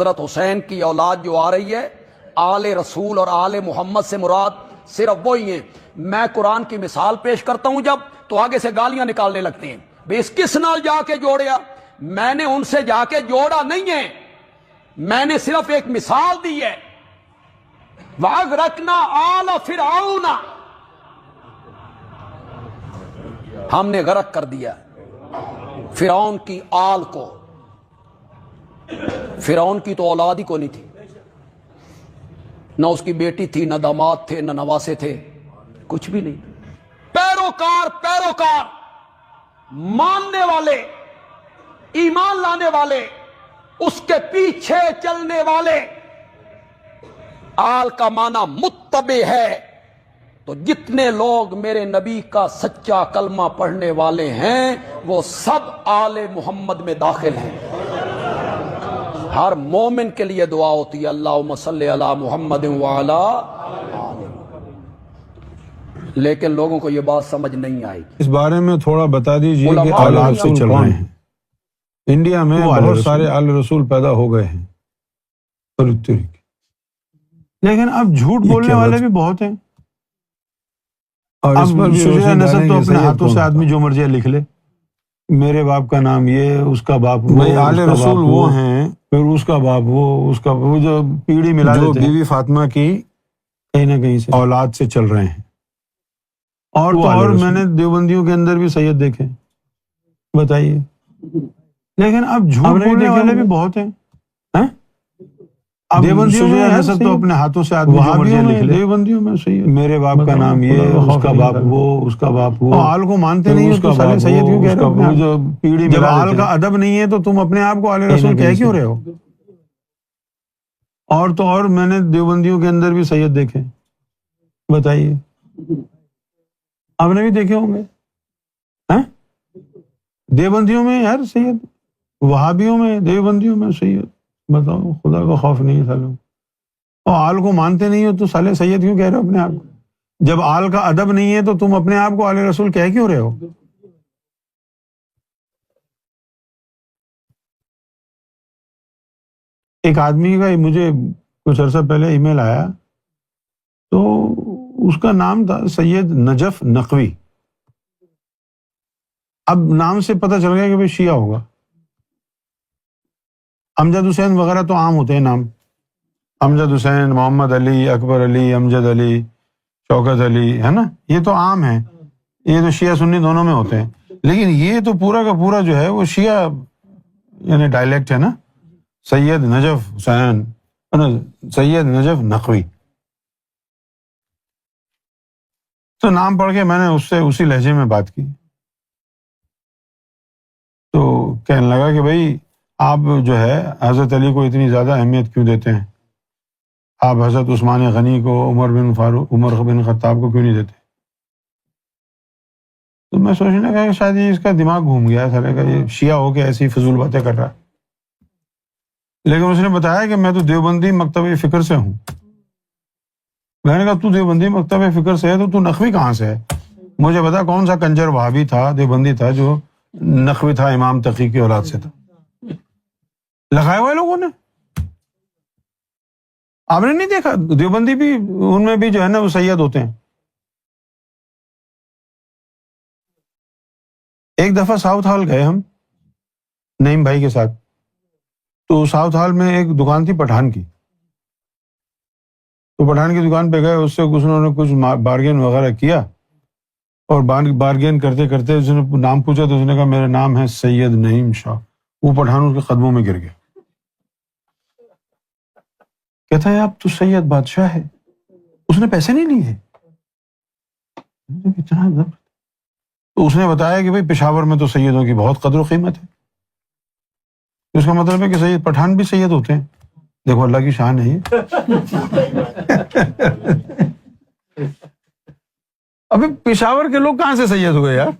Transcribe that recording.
حضرت حسین کی اولاد جو آ رہی ہے، آل رسول اور آل محمد سے مراد صرف وہی ہیں۔ میں قرآن کی مثال پیش کرتا ہوں جب تو آگے سے گالیاں نکالنے لگتے ہیں، بے اس کس نال جا کے جوڑیا؟ میں نے ان سے جا کے جوڑا نہیں ہے، میں نے صرف ایک مثال دی ہے۔ وَأَغْرَقْنَا آلَ فِرْعَوْنَ، ہم نے غرق کر دیا فرعون کی آل کو۔ فرعون کی تو اولاد ہی کو نہیں تھی، نہ اس کی بیٹی تھی، نہ داماد تھے، نہ نواسے تھے، کچھ بھی نہیں۔ پیروکار ماننے والے، ایمان لانے والے، اس کے پیچھے چلنے والے۔ آل کا معنی متبع ہے، تو جتنے لوگ میرے نبی کا سچا کلمہ پڑھنے والے ہیں وہ سب آل محمد میں داخل ہیں۔ ہر مومن کے لیے دعا ہوتی ہے، اللہم صلی علی محمد وعلی آلہ، لیکن لوگوں کو یہ بات سمجھ نہیں آئی۔ اس بارے میں تھوڑا بتا دیجئے کہ آل رسول چل رہے ہیں انڈیا میں، بہت سارے آل رسول پیدا ہو گئے ہیں، لیکن اب جھوٹ بولنے والے بھی بہت ہیں۔ اور اس پر بھی شجاع نسب تو اپنے ہاتھوں سے کون آدمی جو مرضی لکھ لے، میرے باپ کا نام یہ، اس کا باپ وہ، بھائی آل اس کا رسول باپ وہ ہیں پھر اس کا باپ وہ، اس کا وہ جو پیڑھی ملا جو دیتے ہیں بیوی فاطمہ کی کہیں نہ کہیں سے۔ اولاد سے چل رہے ہیں۔ اور وہ تو آل اور رسول۔ میں نے دیوبندیوں کے اندر بھی سید دیکھے، بتائیے۔ لیکن اب جھوٹ بولنے والے بھی بہت ہیں۔ اب دیوبندیوں میں شجاع یار نسب تو صحیح، اپنے ہاتھوں سے آدمی جو مرضی وہابیوں میں، لکھ لے، دیوبندیوں میں صحیح ہے۔ میرے باپ کا بتاؤ، نام یہ، خدا کا اس خوف کا نہیں باپ کرنا۔ وہ، اس کا باپ وہ۔ اور آل کو مانتے نہیں اس ہو کا تو سالے باپ سید وہ، کیوں کہہ اس رہے کا ہو اپنے وہ آپ؟ جو پیڑھی جب ملا آل دیتے کا ہیں۔ ادب نہیں ہے تو تم اپنے آپ کو آل کہیں نہ رسول کہیں کہہ کیوں سے۔ رہے ہو؟ اور تو اور میں نے دیوبندیوں کے اندر بھی سید دیکھے، بتائیے۔ آپ نے بھی دیکھے ہوں گے۔ دیوبندیوں میں یار سید، وہابیوں میں، دیوبندیوں میں سید، بتاؤ، خدا کا خوف نہیں ہے سالوں۔ اور آل کو مانتے نہیں ہو تو سالے سید کیوں کہہ رہے ہو اپنے آپ کو؟ جب آل کا ادب نہیں ہے تو تم اپنے آپ کو آل رسول کہہ کیوں رہے ہو؟ ایک آدمی کا مجھے کچھ عرصہ پہلے ای میل آیا، تو اس کا نام تھا سید نجف نقوی۔ اب نام سے پتہ چل گیا کہ وہ شیعہ ہوگا۔ امجد حسین وغیرہ تو عام ہوتے ہیں نام، امجد حسین، محمد علی، اکبر علی، امجد علی، شوکت علی، ہے نا، یہ تو عام ہیں، یہ تو شیعہ سنی دونوں میں ہوتے ہیں۔ لیکن یہ تو پورا کا پورا جو ہے وہ شیعہ یعنی ڈائلیکٹ ہے نا، سید نجف حسین، سید نجف نقوی۔ تو نام پڑھ کے میں نے اس سے اسی لہجے میں بات کی، تو کہنے لگا کہ بھائی آپ جو ہے حضرت علی کو اتنی زیادہ اہمیت کیوں دیتے ہیں؟ آپ حضرت عثمان غنی کو، عمر بن خطاب کو کیوں نہیں دیتے؟ تو میں سوچنے لگا کہ شاید یہ اس کا دماغ گھوم گیا ہے، یہ شیعہ ہو کے ایسی فضول باتیں کر رہا ہے۔ لیکن اس نے بتایا کہ میں تو دیوبندی مکتب فکر سے ہوں۔ میں نے کہا تو دیوبندی مکتب فکر سے ہے تو نقوی کہاں سے ہے؟ مجھے بتا کون سا کنجر وہابی تھا، دیوبندی تھا جو نقوی تھا، امام تقی کی اولاد سے تھا؟ لگائے ہوئے لوگوں نے، آپ نے نہیں دیکھا؟ دیوبندی بھی ان میں بھی جو ہے نا وہ سید ہوتے ہیں۔ ایک دفعہ ساؤتھ ہال گئے ہم نعیم بھائی کے ساتھ، تو ساؤتھ ہال میں ایک دکان تھی پٹھان کی، تو پٹھان کی دکان پہ گئے، اس سے انہوں نے کچھ بارگین وغیرہ کیا، اور بارگین کرتے کرتے اس نے نام پوچھا تو اس نے کہا میرا نام ہے سید نعیم شاہ۔ وہ پٹھان اس کے قدموں میں گر گیا، کہتا ہے آپ تو سید بادشاہ ہے، اس نے پیسے نہیں لیے؟ اتنا ضبط؟ تو اس نے بتایا کہ بھائی پشاور میں تو سیدوں کی بہت قدر و قیمت ہے، اس کا مطلب ہے کہ سید پٹھان بھی سید ہوتے ہیں۔ دیکھو اللہ کی شان ہے یہ۔ ابھی پشاور کے لوگ کہاں سے سید ہوئے یار؟